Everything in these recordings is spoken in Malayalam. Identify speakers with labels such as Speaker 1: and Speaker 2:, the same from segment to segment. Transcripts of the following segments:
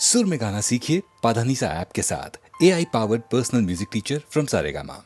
Speaker 1: सुर में गाना सीखिए पाधानीसा ऐप के साथ। AI powered personal music teacher from Saregama.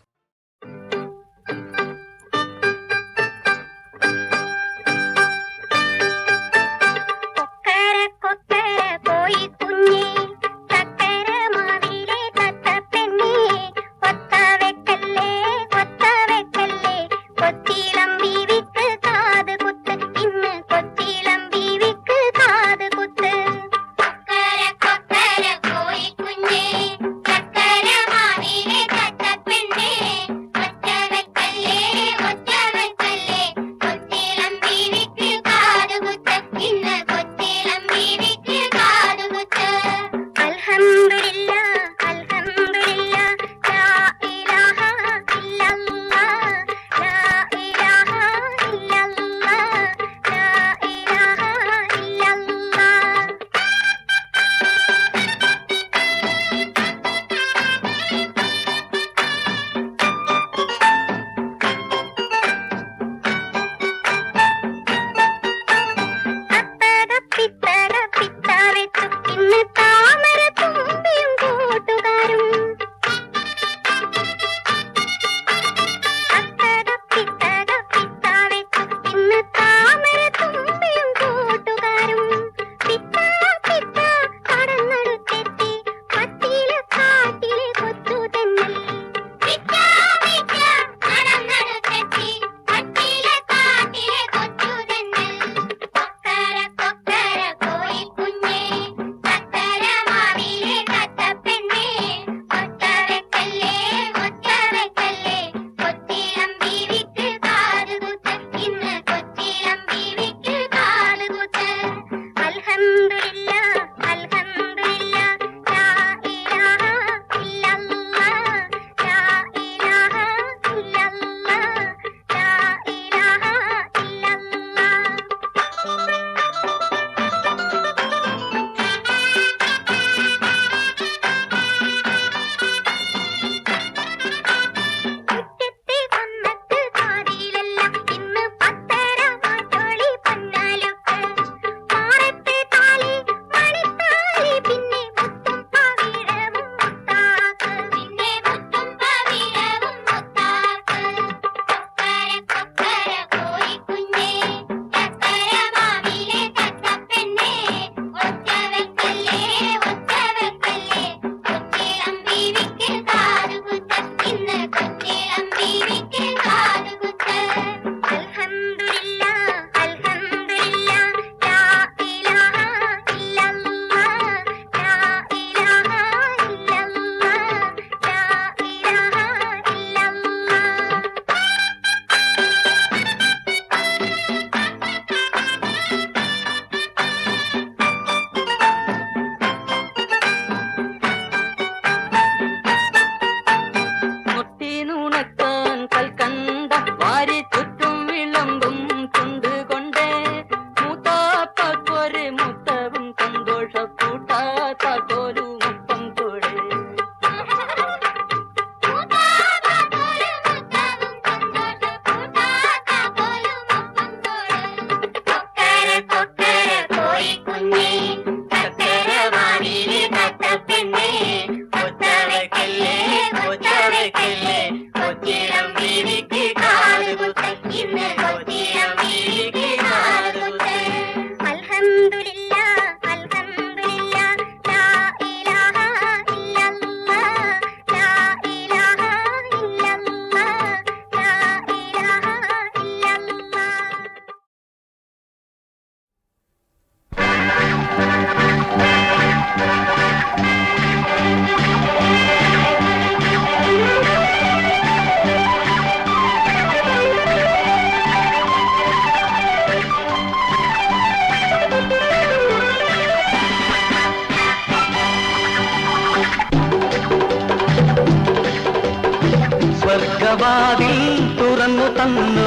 Speaker 2: സ്വർഗവാതിൽ തുറന്നു തന്നു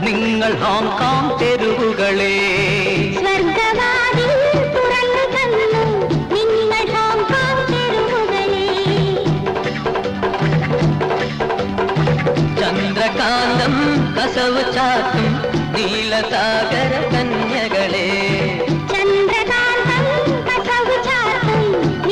Speaker 2: നിങ്ങൾ ഹോങ്കോങ് തെരുവുകളെ.
Speaker 3: സ്വർഗവാതിൽ തുറന്നു തന്നു നിങ്ങൾ ഹോങ്കോങ് തെരുവുകളെ.
Speaker 2: ചന്ദ്രകാന്തം കസവ് ചാത്തും നീലസാഗര കന്യകളെ.
Speaker 3: ചന്ദ്രകാന്തം കസവ് ചാത്തും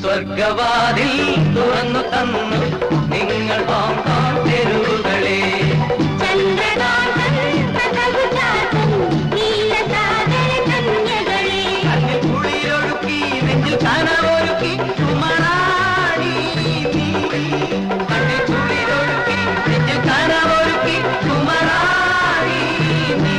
Speaker 2: സ്വർഗവാതിൽ തുറന്നു തന്നു നിങ്ങൾ ഹോങ്കോങ് തെരുവുകളെ. കുളിരൊഴുക്കി നെഞ്ചിൽ കനവൊരുക്കി കുമറാണി നീ. കുളിരൊഴുക്കി നെഞ്ചിൽ കനവൊരുക്കി കുമറാണി നീ.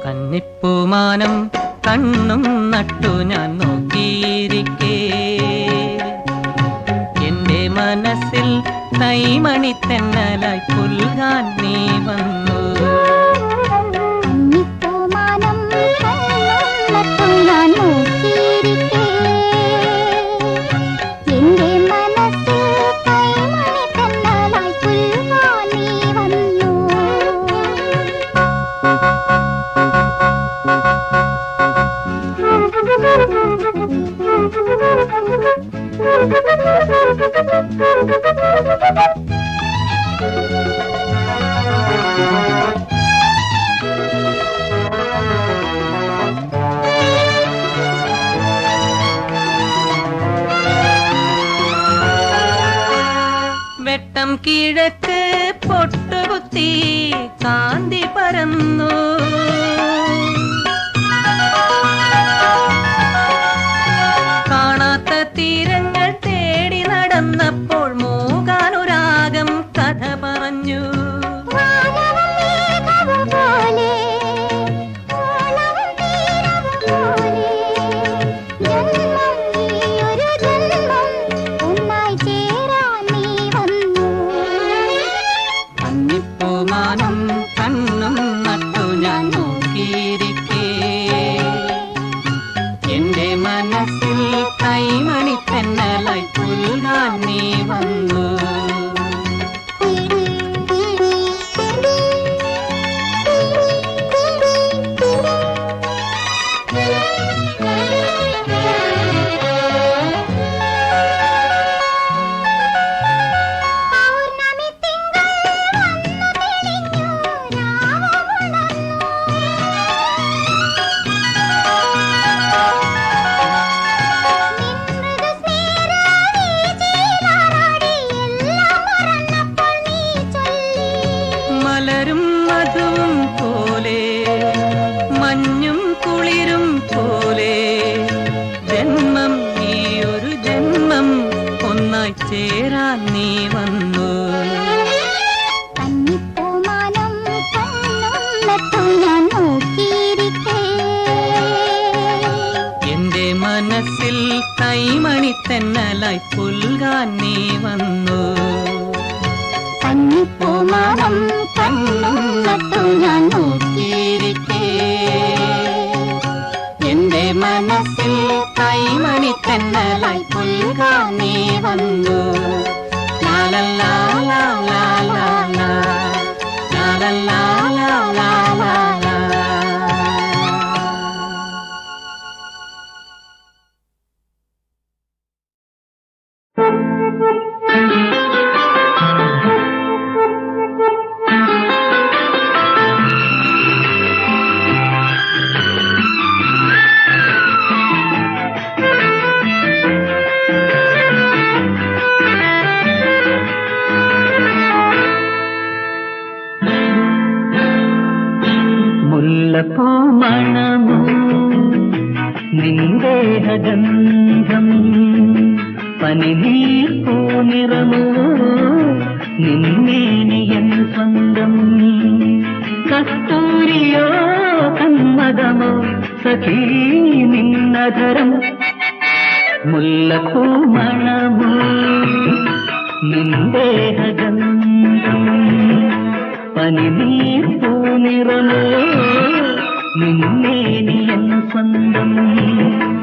Speaker 4: കന്നിപ്പൂമാനം കണ്ണും നട്ടു ഞാൻ നോക്കിയിരിക്കേ, എന്റെ മനസ്സിൽ തൈമണിത്തെന്നലായി പുൽകാൻ നീ വന്നു. വെട്ടം കിഴക്ക് പൊട്ടുകുത്തി കാന്തി പരന്നു. കാണാത്ത തീരങ്ങൾ തേടി നടന്നപ്പോൾ മൂകാനുരാഗം കഥ പറഞ്ഞു. മാനം കണ്ണും നട്ടു ഞാൻ നോക്കിയിരിക്കേ, എന്റെ മനസ്സിൽ കൈമണി തെന്നലായി പുൽകാൻ നീ വന്നു. മലരും മധുവും പോലെ മഞ്ഞും കുളിരും പോലെ ജന്മം ഈ ഒരു ജന്മം ഒന്നായി ചേരാൻ നീ വന്നു. എന്റെ മനസ്സിൽ കൈമണി തെന്നലായി പുൽകാൻ നീ വന്നു. പൂമാനം കണ്ണും നട്ടു ഞാൻ നോക്കിയിരിക്കേ, എന്റെ മനസ്സിൽ കൈമണി തെന്നലായി പുൽകാൻ നീ വന്നു. ലാലല്ലാ ലാലാ ലാലാ ലാലല്ലാ ലാലാ ലാലാ.
Speaker 2: മുല്ലപ്പൂമണമോ നിന്ദേഹഗന്ധം, പനിനീർപ്പൂനിറമോ നിന്നേനിയൻ സ്വന്തം, കസ്തൂരിയോ കന്മദമോ സഖീ നിന്നധരം. മുല്ലപ്പൂമണമോ നിന്ദേഹഗന്ധം, പനിനീർപ്പൂനിറമോ നിന്നേനിയൻ സ്വന്തം,
Speaker 3: മുല്ലപ്പൂമണമോ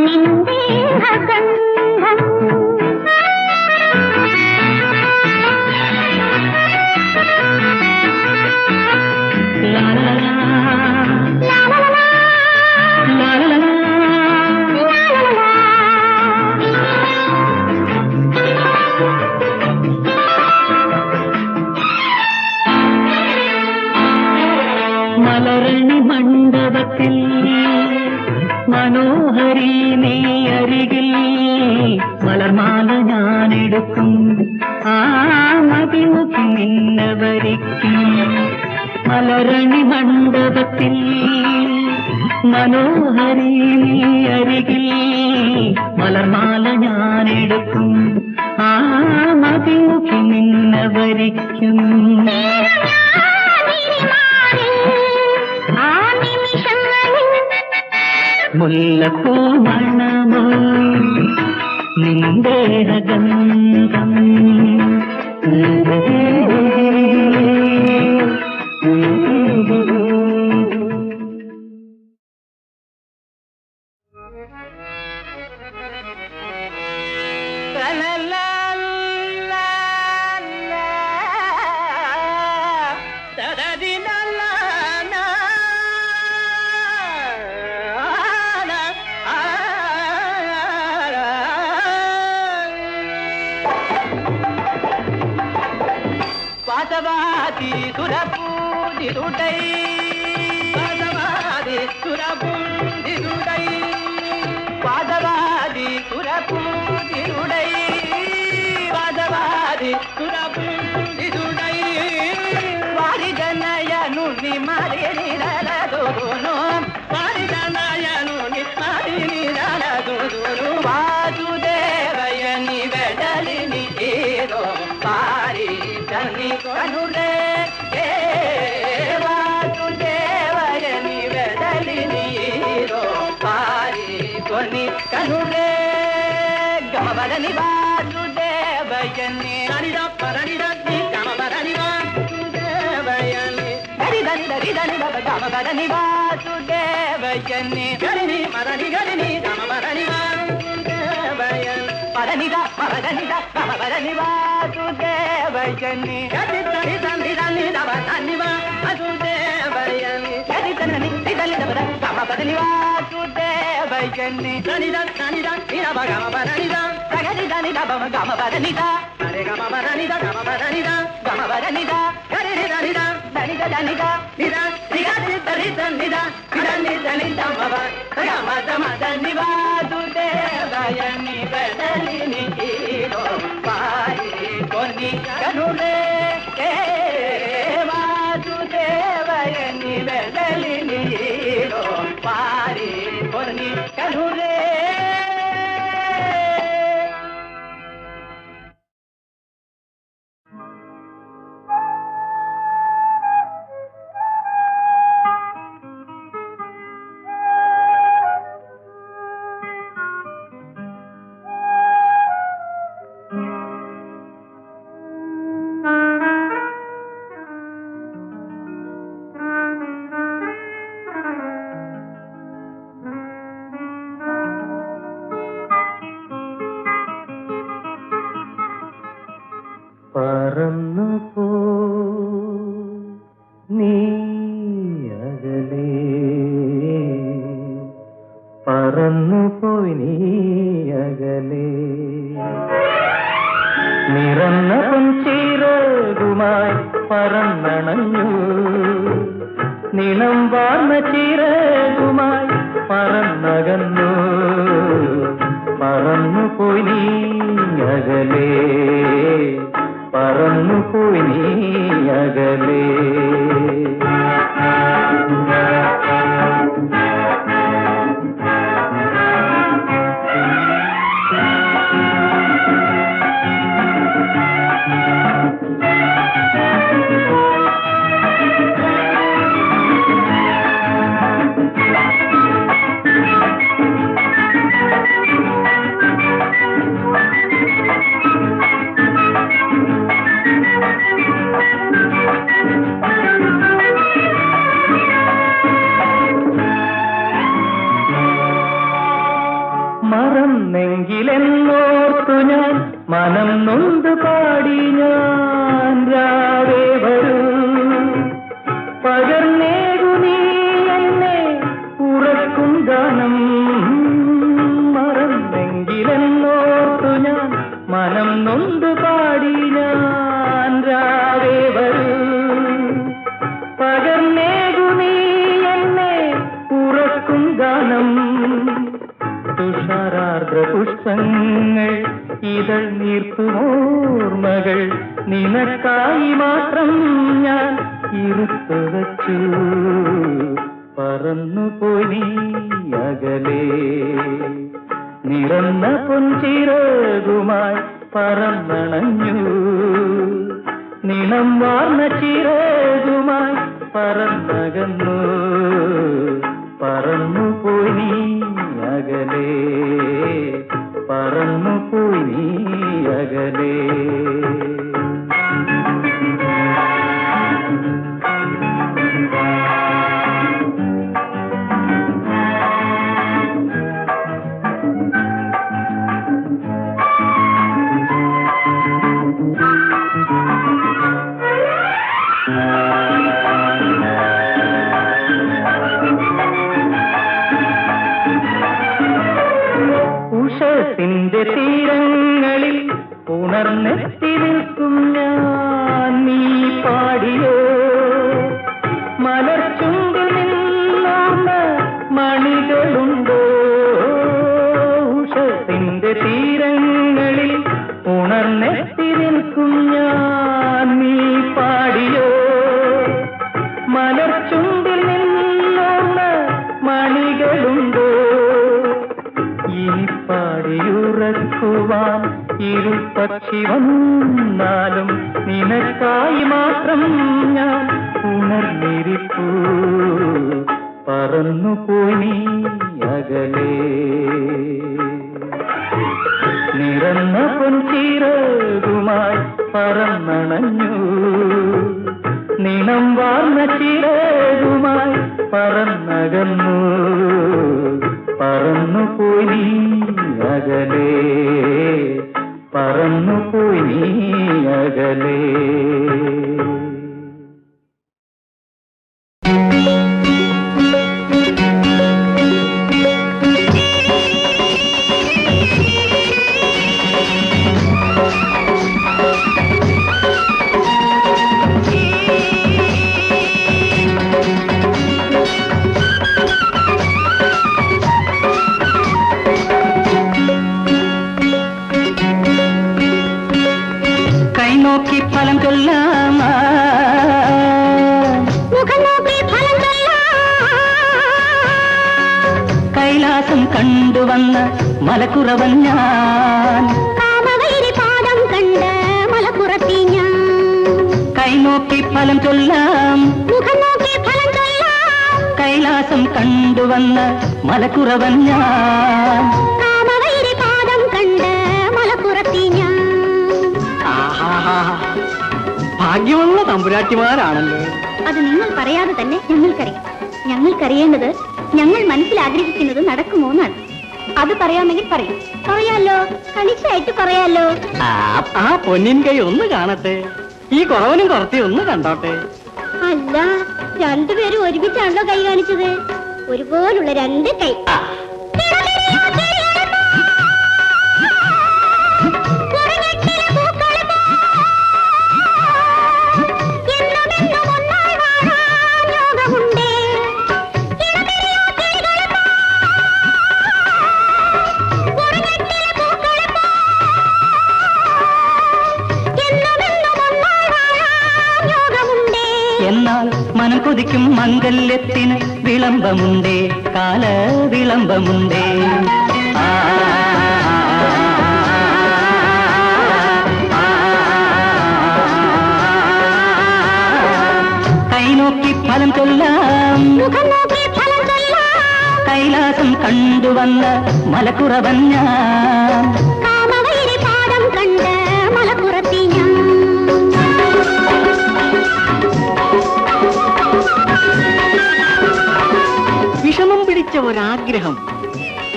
Speaker 3: നിന്ദേഹഗന്ധം.
Speaker 2: മലരണി മണ്ഡപത്തിൽ മനോഹരി നീ അരികിൽ മലർമാല ഞാനെടുക്കും ആ മതിമുഖി നിന്നെ വരിക്കും മലരണി മണ്ഡപത്തിൽ മനോഹരി നീ അരികിൽ മലർമാല ഞാനെടുക്കും ആ മതിമുഖി നിന്നെ വരിക്കും മുല്ലപ്പൂ മണമോ നിന്ദേഹഗന്ധം
Speaker 4: వాసవాది సురపూజితుడై వాసవాది సురపూజితుడై వాసవాది సురపూజితుడై వాసవాది సురపూజితుడై వారి జనయను నిమరి నిరలదును వారి జనయను నిమరి నిరలదును వాసుదేవయని వెడలిని ఏదో పారి కనులే వాసుదేవయని వెడలిని ఏదో పారి కొని కనులే గమవరని వాసుదేవయని పరణి గమవరని వాసుదేవయని గరిదని దరిదని గమవరని వాసుదేవయని గరిని మరణి గరిని గమవరని వాసుదేవయని పరణిద మరణిద గమవరని వాసుదేవయని గరిదని దండిదని దవని వాసుదేవయని గరిదని దిదని దవర గమవరని వాసుదేవయని గనిద గనిద నిరవ గమవరనిద గరిదని దవ గమవరనిద హరే గమవరనిద గమవరనిద గమవరనిద గరిదనిద దనిద దనిద నిద నిగది దనిద నిద నిదని దనిద మవ గమద మదని వాసుదేవయని బదలిని హీరో పారి కొని కనులే వాసుదేవయని బదలిని హీరో పారి కొని కనులే
Speaker 2: പറന്നു പോ നീ അകലേ പറന്നു പോയി നീ അകലേ നിറന്ന പൊൻചിറകുമായി പറന്നണഞ്ഞു നിളം വാർന്ന ചിറകുമായി പറന്നകന്നു പറന്നു പോയി നീ അകലേ പറന്നു പോയി നീ അകലേ മിഴികൾ നീർത്തുമോർമകൾ നിനക്കായി മാത്രം ഞാൻ ഇരുത്തു വച്ചു പറന്നുപോയി നീ അകലെ നിറന്ന പൊൻചിറകുമായി പറന്നണഞ്ഞു നിണം വാർന്ന ചിറകുമായി പറന്നകന്നു പറന്നുപോയി നീ അകലെ പറന്നുപോയി നീ അകലെ ഉഷസിന്റെ തീരങ്ങളിൽ ഉണർന്നെത്തി നിൽക്കും ഞാൻ നീ പാടിയോ മലർച്ചുണ്ടിൽ നിന്നോർമ്മ മണികളുണ്ടോ ഉഷസിന്റെ തീരങ്ങളിൽ ഉണർന്നെത്തി നിൽക്കും ഞാൻ നീ പാടിയോ മലർച്ചുണ്ടിൽ നിന്നോർമ്മ മണികളുണ്ടോ ഇനി പാടിയുറക്കുവാൻ ഇരുപക്ഷി വന്നാലും നിനക്കായി മാത്രം ഞാൻ ഉണർന്നിരിപ്പൂ പറന്നുപോയി നീ അകലെ നിറന്ന പൊൻചിറകുമായി പറന്നണഞ്ഞു നിണം വാർന്ന ചിറകുമായി പറന്നകന്നു പറന്നുപോയി നീ അകലെ പറന്നുപോയി നീ അകലെ ഫലം ചൊല്ലാമ
Speaker 3: മുഖം നോക്കി ഫലം
Speaker 2: കൈലാസം കണ്ടുവന്ന മലക്കുറവൻ ഞാൻ
Speaker 3: കാമവൈരി പാദം കണ്ട് മലപ്പുറത്തി ഞാൻ
Speaker 2: കൈ നോക്കി ഫലം ചൊല്ലാം
Speaker 3: മുഖം നോക്കി ഫലം
Speaker 2: കൈലാസം കണ്ടുവന്ന മലക്കുറവൻ ഞാൻ
Speaker 3: കാമവൈരി പാദം കണ്ട് മലപ്പുറത്തി ഞാൻ
Speaker 2: ഭാഗ്യമുള്ള തമ്പുരാട്ടിമാരാണല്ലോ.
Speaker 3: അത് നിങ്ങൾ പറയാതെ തന്നെ ഞങ്ങൾക്കറിയാം. ഞങ്ങൾക്കറിയേണ്ടത് ഞങ്ങൾ മനസ്സിൽ ആഗ്രഹിക്കുന്നത് നടക്കുമോ എന്നാണ്. അത് പറയാമെങ്കിൽ പറയും. പറയാലോ, കളിച്ചായിട്ട് പറയാലോ.
Speaker 2: ആ പൊന്നിൻ കൈ ഒന്ന് കാണട്ടെ, ഈ കുറവനും കുറത്തി ഒന്ന് കണ്ടോട്ടെ.
Speaker 3: അല്ല, രണ്ടുപേരും ഒരുമിച്ചാണല്ലോ കൈ കാണിച്ചത്. ഒരുപോലുള്ള രണ്ട് കൈ.
Speaker 2: എന്നാൽ മനം കൊതിക്കും മംഗല്യത്തിന് വിളംബമുണ്ടേ, കാല വിളംബമുണ്ടേ. കൈനോക്കി ഫലം ചൊല്ലാം, കൈലാസം കണ്ടുവന്ന മലക്കുറവൻ ഞാൻ
Speaker 3: പാദം കണ്ട് മലപ്പുറത്തി ഞാൻ
Speaker 2: വിഷമം പിടിച്ച ഒരാഗ്രഹം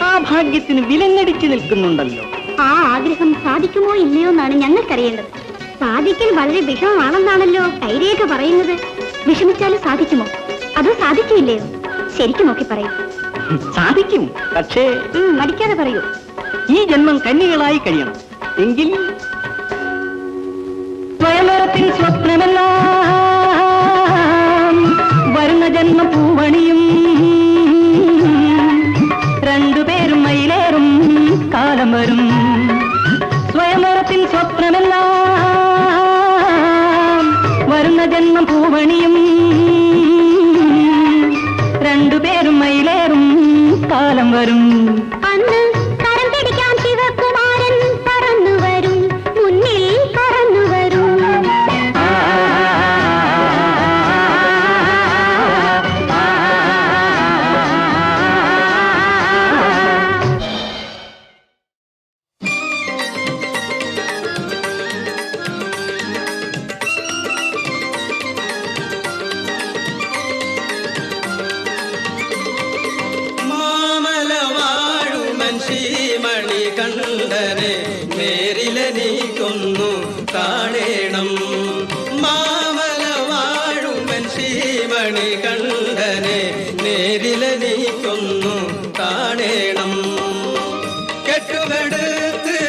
Speaker 2: ആ ഭാഗ്യത്തിന് വിലങ്ങടിച്ചു നിൽക്കുന്നുണ്ടല്ലോ.
Speaker 3: ആ ആഗ്രഹം സാധിക്കുമോ ഇല്ലയോ എന്നാണ് ഞങ്ങൾക്കറിയേണ്ടത്. സാധിക്കൽ വളരെ വിഷമമാണെന്നാണല്ലോ കൈരേഖ പറയുന്നത്. വിഷമിച്ചാലും സാധിക്കുമോ, അതോ സാധിക്കില്ലയോ? ശരിക്കും നോക്കി പറയൂ.
Speaker 2: സാധിക്കും, പക്ഷേ
Speaker 3: മടിക്കാതെ പറയൂ.
Speaker 2: ഈ ജന്മം കന്യകളായി കഴിയണം. എങ്കിൽ സ്വയംവരത്തിൻ സ്വപ്നമെല്ലാം വരുന്ന ജന്മം പൂവണിയും, രണ്ടുപേരും മയിലേറും കാലം വരും. സ്വയം കരമേൽക്കാം പൂമണിയും രണ്ടുപേരും മയിലേറും കാലം വരും.
Speaker 3: അന്ന് കരം പിടിക്കാൻ ശിവകുമാരൻ പറന്നു വരും, മുന്നിൽ പറന്നു വരും.
Speaker 4: ശ്രീമണി കണ്ഠനെ നേരിലെനിക്കൊന്നു കാണേണം. മാമല വാഴുമൻ ശ്രീമണി കണ്ഠനെ നേരിലെനിക്കൊന്നു കാണേണം. കെട്ടുമെടുത്ത്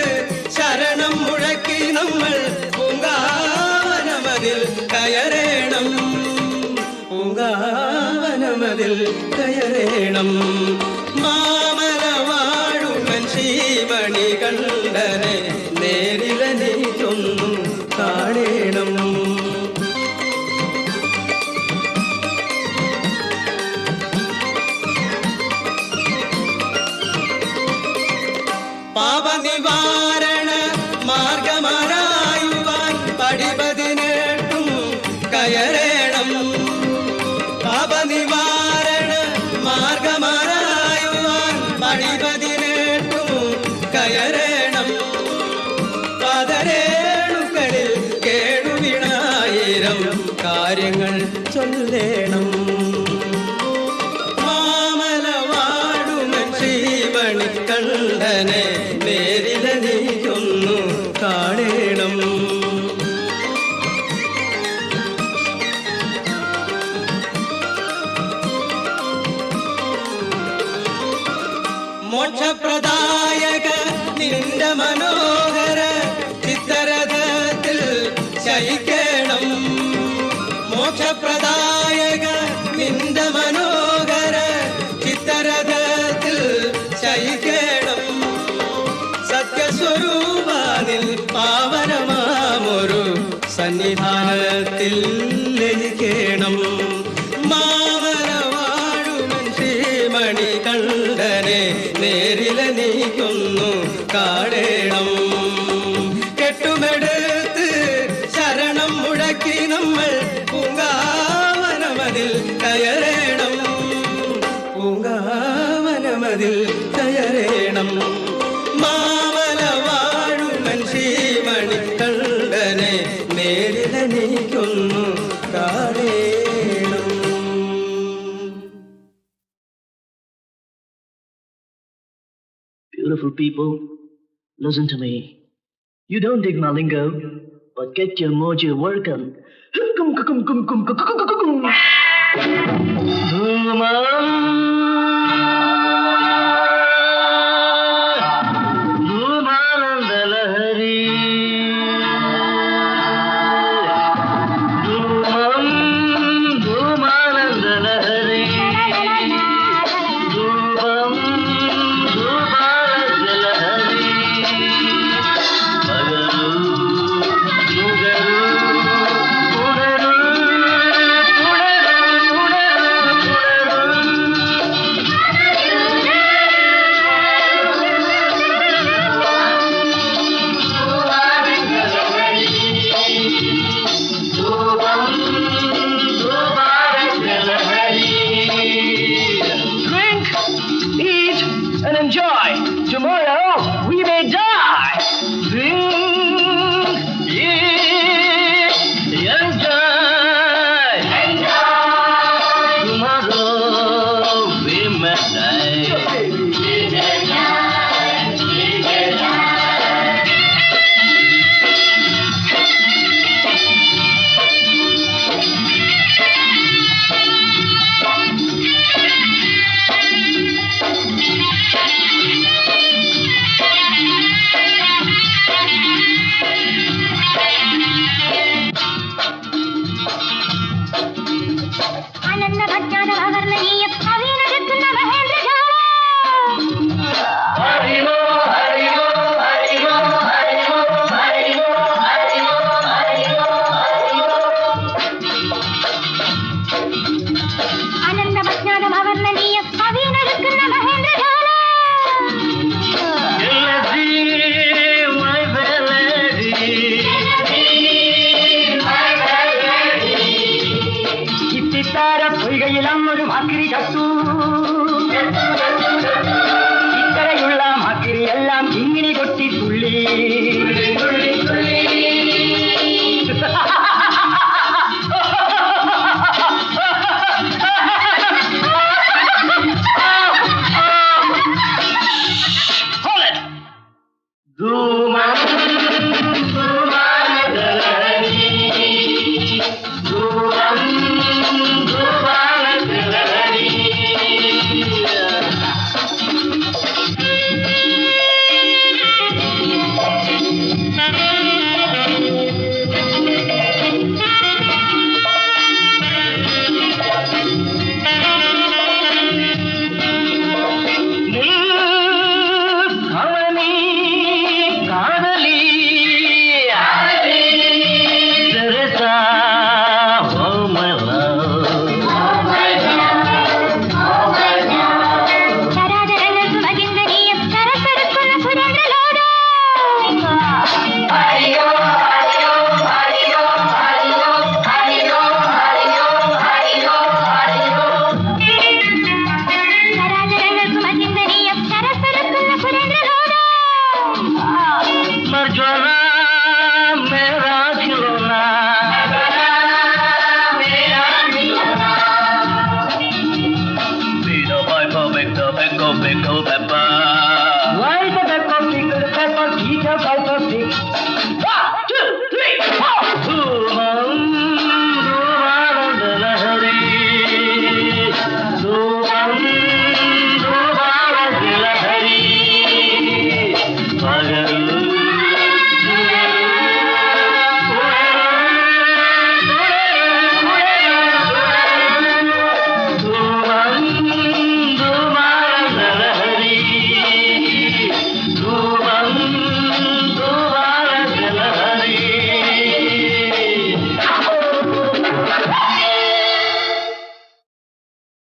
Speaker 4: ശരണം മുഴക്കി നമ്മൾ പൂങ്കാവനമതിൽ കയറേണം. പൂങ്കാവനമതിൽ കയറേണം. മാമല വാഴുമൻ ശ്രീമണി കണ്ഠനെ നേരിലെനിക്കൊന്നു കാണേണം. പാപനിവാരണ മാർഗമറായുവാൻ പടിപതിനെട്ടും കയറേണം. പാപനിവാരണ മാർഗമറായുവാൻ പടിപതിനെട്ടും കയറേണം. പദരേണുകളിൽ കേടുവിണായിരം കാര്യങ്ങൾ ചൊല്ലേണം. മാമല വാഴുമൻ ശ്രീമണി കണ്ഠനെ നേരിലെനിക്കൊന്നു കാണേണം. മോക്ഷപ്രദായക നിന്റെ മനോഹര ചിത്തരഥത്തിൽ ശയിക്കണം. മോക്ഷപ്രദായക നിന്റെ മനോഹര ചിത്തരഥത്തിൽ ശയിക്കണം. സത്യസ്വരൂപാനിൽ പാവനമാമൊരു സന്നിധാനത്തിൽ ലയിക്കണം. മാമല വാഴുമൻ ശ്രീമണി കണ്ഠനെ നേരിലെനിക്കൊന്നു കാണേണം. കെട്ടുമെടുത്ത് ശരണം മുഴക്കി നമ്മൾ പൂങ്കാവനമതിൽ കയറേണം. പൂങ്കാവനമതിൽ കയറേണം. മാമല വാഴുമൻ Sreemani കണ്ഠനെ നേരിലെനിക്കൊന്നു കാണേണം.
Speaker 5: Beautiful people, listen to me. You don't dig my lingo, but get your mojo working. Dhoomanandalahari, dhoomanandalahari, dhoom dhoomanandalahari, magaru mugaru punaru punaru punaru punaru
Speaker 2: പൊയ്കയിൽ അന്നൊരു മാക്കിരി ചത്തു. ഇക്കരയുള്ള മാക്കിരിയെല്ലാം ഇങ്ങിനി കൊട്ടി തുള്ളി.